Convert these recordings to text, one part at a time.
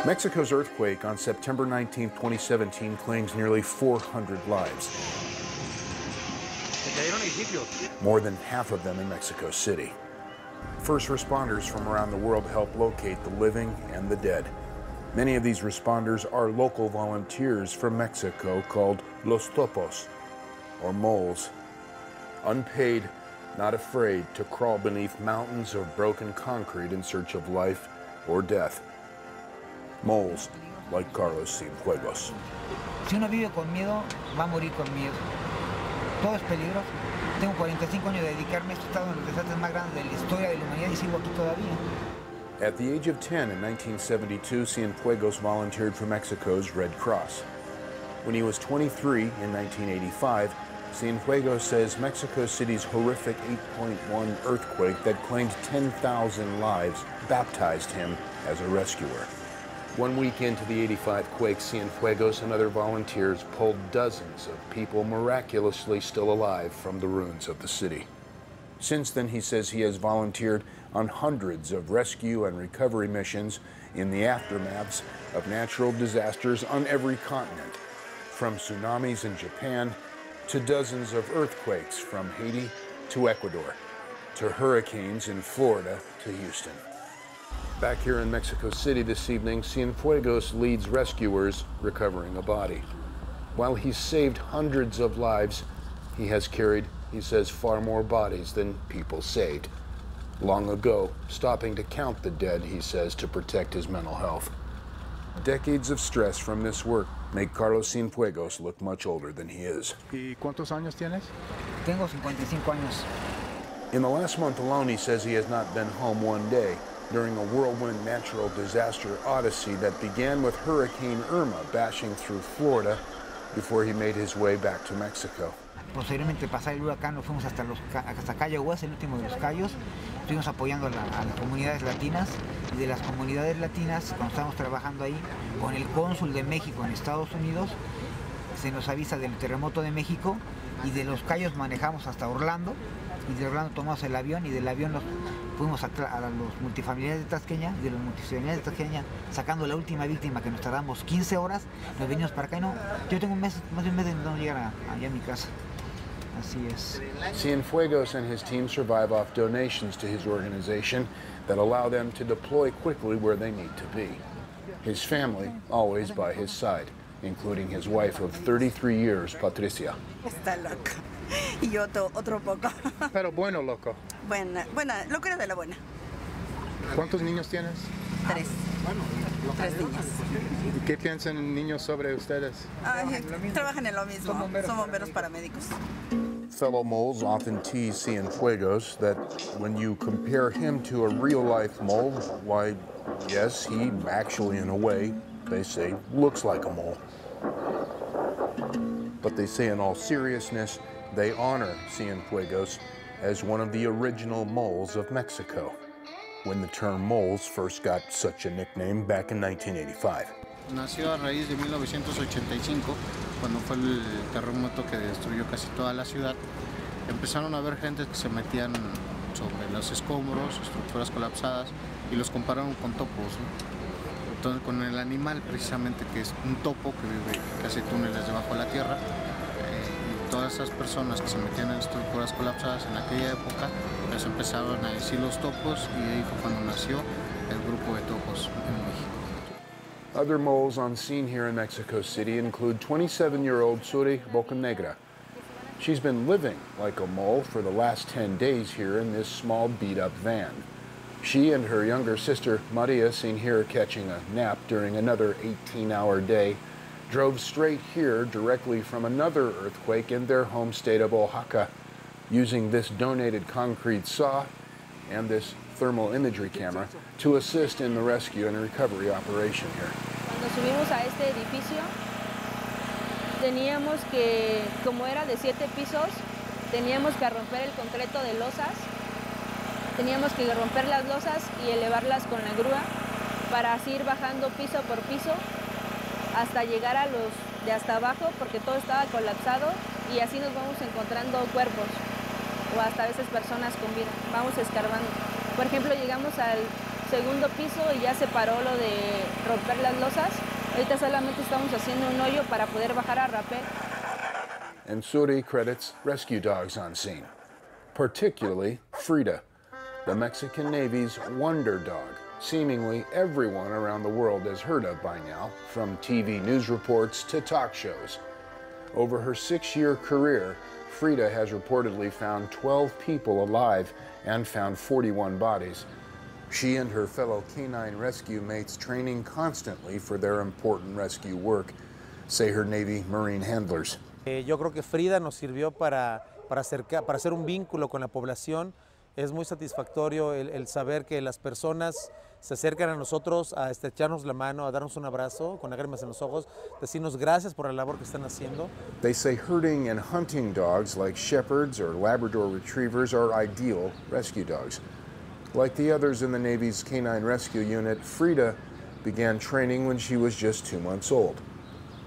Mexico's earthquake on September 19, 2017 claims nearly 400 lives. More than half of them in Mexico City. First responders from around the world help locate the living and the dead. Many of these responders are local volunteers from Mexico called Los Topos, or moles. Unpaid, not afraid to crawl beneath mountains of broken concrete in search of life or death. Moles like Carlos Cienfuegos. Si uno vive con miedo, va a morir con miedo. Todo es peligroso. Tengo 45 años de dedicarme a esto, he estado en los desastres más grandes de la historia de la humanidad y sigo aquí todavía. At the age of 10 in 1972, Cienfuegos volunteered for Mexico's Red Cross. When he was 23 in 1985, Cienfuegos says Mexico City's horrific 8.1 earthquake that claimed 10,000 lives baptized him as a rescuer. 1 week into the '85 quake, Cienfuegos and other volunteers pulled dozens of people miraculously still alive from the ruins of the city. Since then, he says he has volunteered on hundreds of rescue and recovery missions in the aftermaths of natural disasters on every continent, from tsunamis in Japan to dozens of earthquakes from Haiti to Ecuador, to hurricanes in Florida to Houston. Back here in Mexico City this evening, Cienfuegos leads rescuers recovering a body. While he's saved hundreds of lives, he has carried, he says, far more bodies than people saved. Long ago, stopping to count the dead, he says, to protect his mental health. Decades of stress from this work make Carlos Cienfuegos look much older than he is. ¿Y cuántos años tienes? Tengo 55 años. In the last month alone, he says he has not been home one day during a whirlwind natural disaster odyssey that began with Hurricane Irma bashing through Florida before he made his way back to Mexico. Posteriormente pasar el huracán nos fuimos hasta Cayo Huas, el último de los Cayos. Estuvimos apoyando a las comunidades latinas, y de las comunidades latinas, cuando estábamos trabajando ahí con el cónsul de México en Estados Unidos, se nos avisa del terremoto de México, y de los Cayos manejamos hasta Orlando, y de Orlando tomamos el avión, y del avión nos fuimos a los multifamiliares de Tasqueña, y de los multifamiliares de Tasqueña, sacando la última víctima, que nos tardamos 15 horas, nos venimos para acá, y no, yo tengo más de un mes de no llegar allá a mi casa. Así es. Cienfuegos and his team survive off donations to his organization that allow them to deploy quickly where they need to be. His family always by his side, including his wife of 33 years, Patricia. Está loco. Y yo otro poco. Pero bueno, loco. Buena, locura de la buena. ¿Cuántos niños tienes? 3. 3 niños. ¿Y qué piensan niños sobre ustedes? Trabajan en lo mismo. Son bomberos paramédicos. Fellow moles often tease Cienfuegos that when you compare him to a real-life mole, why, yes, he actually, in a way, they say, looks like a mole. But they say in all seriousness, they honor Cienfuegos as one of the original moles of Mexico, when the term moles first got such a nickname back in 1985. Nació a raíz de 1985, cuando fue el terremoto que destruyó casi toda la ciudad. Empezaron a haber gente que se metían sobre los escombros, estructuras colapsadas, y los compararon con topos, ¿no? Entonces, con el animal precisamente, que es un topo que vive casi túneles debajo de la tierra, y todas esas personas que se metían en estructuras colapsadas en aquella época, les empezaron a decir los topos, y ahí fue cuando nació el grupo de topos en México. Other moles on scene here in Mexico City include 27-year-old Suri Bocanegra. She's been living like a mole for the last 10 days here in this small beat-up van. She and her younger sister, Maria, seen here catching a nap during another 18-hour day, drove straight here directly from another earthquake in their home state of Oaxaca, using this donated concrete saw and this thermal imagery camera to assist in the rescue and recovery operation here. Cuando subimos a este edificio, teníamos que, como era de 7 pisos, teníamos que romper el concreto de losas, teníamos que romper las losas y elevarlas con la grúa para así ir bajando piso por piso hasta llegar a los de hasta abajo, porque todo estaba colapsado, y así nos vamos encontrando cuerpos o hasta a veces personas con vida. Vamos escarbando. Por ejemplo, llegamos al segundo piso y ya se paró lo de romper las losas. Ahorita solamente estamos haciendo un hoyo para poder bajar a rapel. And Suri credits rescue dogs on scene, particularly Frida, the Mexican Navy's wonder dog. Seemingly everyone around the world has heard of by now, from TV news reports to talk shows. Over her 6-year career, Frida has reportedly found 12 people alive and found 41 bodies. She and her fellow canine rescue mates training constantly for their important rescue work, say her Navy Marine handlers. Yo creo que Frida nos sirvió para hacer un vínculo con la población. Es muy satisfactorio el saber que las personas se acercan a nosotros a estrecharnos la mano, a darnos un abrazo con lágrimas en los ojos, decirnos gracias por la labor que están haciendo. They say herding and hunting dogs like shepherds or Labrador retrievers are ideal rescue dogs. Like the others in the Navy's Canine Rescue Unit, Frida began training when she was just 2 months old.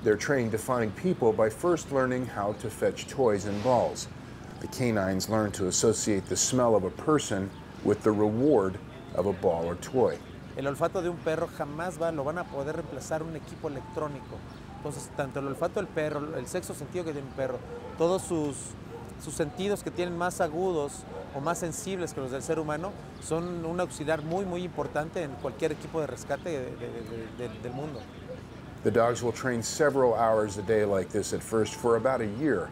They're trained to find people by first learning how to fetch toys and balls. The canines learn to associate the smell of a person with the reward of a ball or toy. El olfato de un perro jamás lo van a poder reemplazar un equipo electrónico. Entonces, tanto el olfato del perro, el sexto sentido que tiene un perro, todos sus sentidos que tienen más agudos o más sensibles que los del ser humano, son un auxiliar muy importante en cualquier equipo de rescate del mundo. The dogs will train several hours a day like this at first for about a year.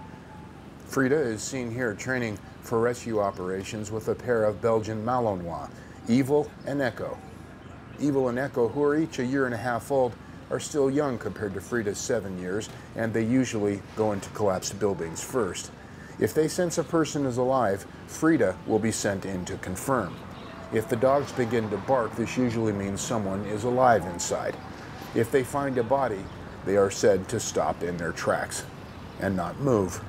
Frida is seen here training for rescue operations with a pair of Belgian Malinois, Evil and Echo. Evil and Echo, who are each a year and a half old, are still young compared to Frida's 7 years, and they usually go into collapsed buildings first. If they sense a person is alive, Frida will be sent in to confirm. If the dogs begin to bark, this usually means someone is alive inside. If they find a body, they are said to stop in their tracks and not move.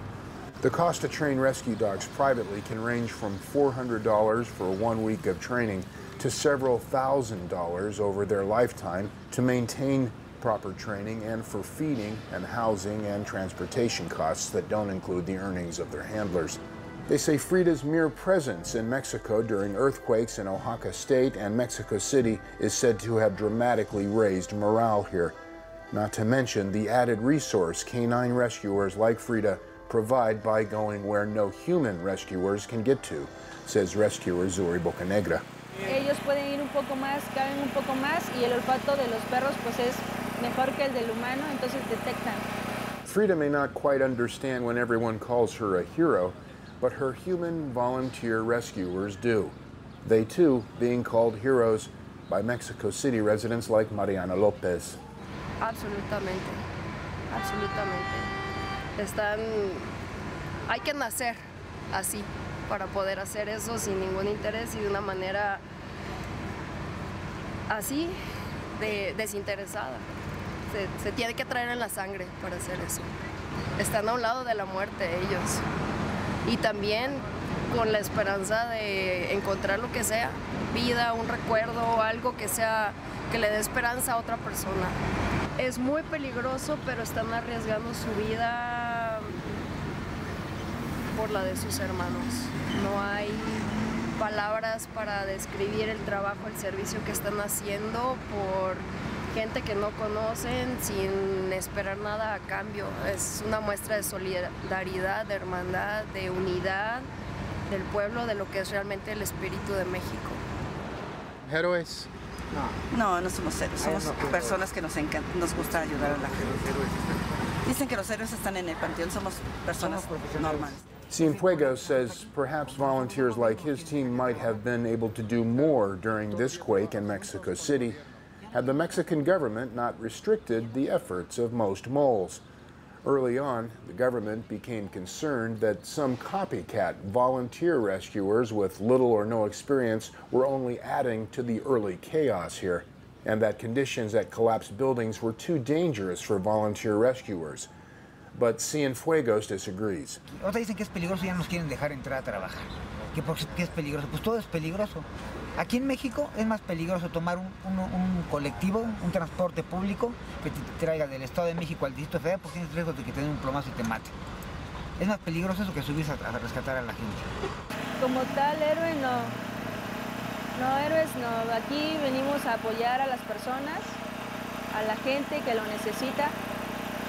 The cost to train rescue dogs privately can range from $400 for 1 week of training to several $1,000s over their lifetime to maintain proper training and for feeding and housing and transportation costs that don't include the earnings of their handlers. They say Frida's mere presence in Mexico during earthquakes in Oaxaca State and Mexico City is said to have dramatically raised morale here. Not to mention the added resource canine rescuers like Frida provide by going where no human rescuers can get to, says rescuer Zuri Bocanegra. Ellos pueden ir un poco más, caben un poco más y el olfato de los perros pues es mejor que el del humano, entonces detectan. Frida may not quite understand when everyone calls her a hero, but her human volunteer rescuers do. They too being called heroes by Mexico City residents like Mariana Lopez. Absolutamente, absolutamente. Hay que nacer así para poder hacer eso sin ningún interés y de una manera así, desinteresada. Se tiene que traer en la sangre para hacer eso. Están a un lado de la muerte ellos. Y también con la esperanza de encontrar lo que sea, vida, un recuerdo, algo que sea, que le dé esperanza a otra persona. Es muy peligroso, pero están arriesgando su vida por la de sus hermanos. No hay palabras para describir el trabajo, el servicio que están haciendo por gente que no conocen sin esperar nada a cambio. Es una muestra de solidaridad, de hermandad, de unidad del pueblo, de lo que es realmente el espíritu de México. ¿Héroes? No, no somos héroes, somos personas que nos gusta ayudar a la gente. Dicen que los héroes están en el panteón, somos personas normales. Cienfuegos says perhaps volunteers like his team might have been able to do more during this quake in Mexico City had the Mexican government not restricted the efforts of most moles. Early on, the government became concerned that some copycat volunteer rescuers with little or no experience were only adding to the early chaos here, and that conditions at collapsed buildings were too dangerous for volunteer rescuers. But Cienfuegos disagrees. Otros dicen que es peligroso y ya nos quieren dejar entrar a trabajar. ¿Qué es peligroso? Pues todo es peligroso. Aquí en México es más peligroso tomar un colectivo, un transporte público que te traiga del Estado de México al Distrito Federal porque tienes riesgo de que te den un plomazo y te mate. Es más peligroso eso que subirse a rescatar a la gente. Como tal héroe no. No, héroes no. Aquí venimos a apoyar a las personas, a la gente que lo necesita,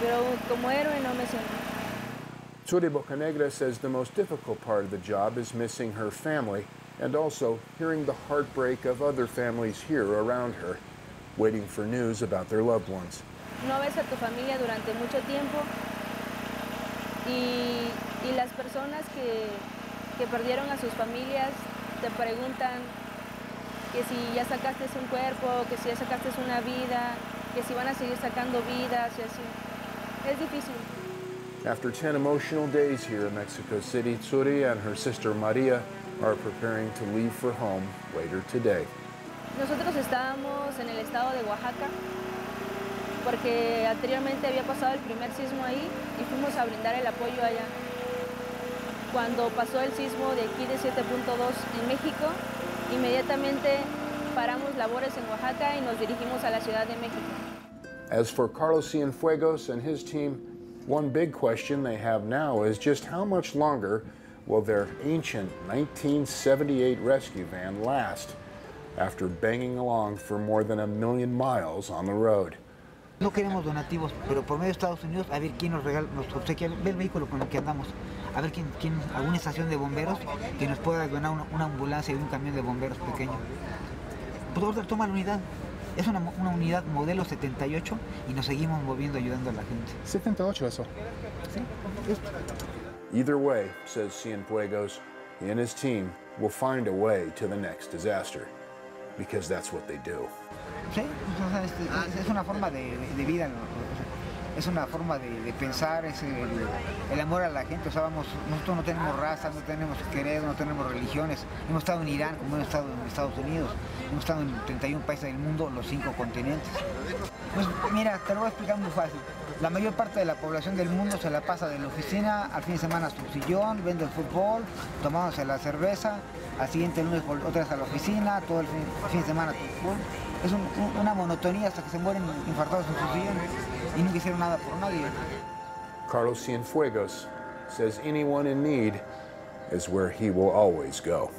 pero como héroe no me siento. Tsuri Bocanegra says the most difficult part of the job is missing her family and also hearing the heartbreak of other families here around her, waiting for news about their loved ones. No ves a tu familia durante mucho tiempo y las personas que perdieron a sus familias te preguntan que si ya sacaste un cuerpo, que si ya sacaste una vida, que si van a seguir sacando vidas y así. Es difícil. After 10 emotional days here in Mexico City, Tsuri and her sister Maria are preparing to leave for home later today. Nosotros estábamos en el estado de Oaxaca porque anteriormente había pasado el primer sismo ahí y fuimos a brindar el apoyo allá. Cuando pasó el sismo de aquí de 7.2 en México, inmediatamente paramos labores en Oaxaca y nos dirigimos a la Ciudad de México. As for Carlos Cienfuegos and his team, one big question they have now is just how much longer will their ancient 1978 rescue van last after banging along for more than 1 million miles on the road. No queremos donativos, pero por medio de Estados Unidos, a ver quién nos regala, nos obsequia, ver el vehículo con el que andamos, a ver quién alguna estación de bomberos que nos pueda donar una ambulancia y un camión de bomberos pequeño. Por favor, toma la unidad. Es una unidad modelo 78 y nos seguimos moviendo ayudando a la gente. 78 eso. ¿Sí? Either way, says Cienfuegos, he and his team will find a way to the next disaster, because that's what they do. Sí, es una forma de vida, es una forma de pensar, es el amor a la gente. O sea, nosotros no tenemos raza, no tenemos credo, no tenemos religiones. Hemos estado en Irán, como hemos estado en Estados Unidos, hemos estado en 31 países del mundo, los 5 continentes. Pues mira, te lo voy a explicar muy fácil. La mayor parte de la población del mundo se la pasa de la oficina al fin de semana a su sillón, viendo el fútbol, tomándose la cerveza, al siguiente lunes otra vez a la oficina, todo el fin de semana fútbol. Es una monotonía hasta que se mueren infartados en sus sillones y nunca hicieron nada por nadie. Carlos Cienfuegos says anyone in need is where he will always go.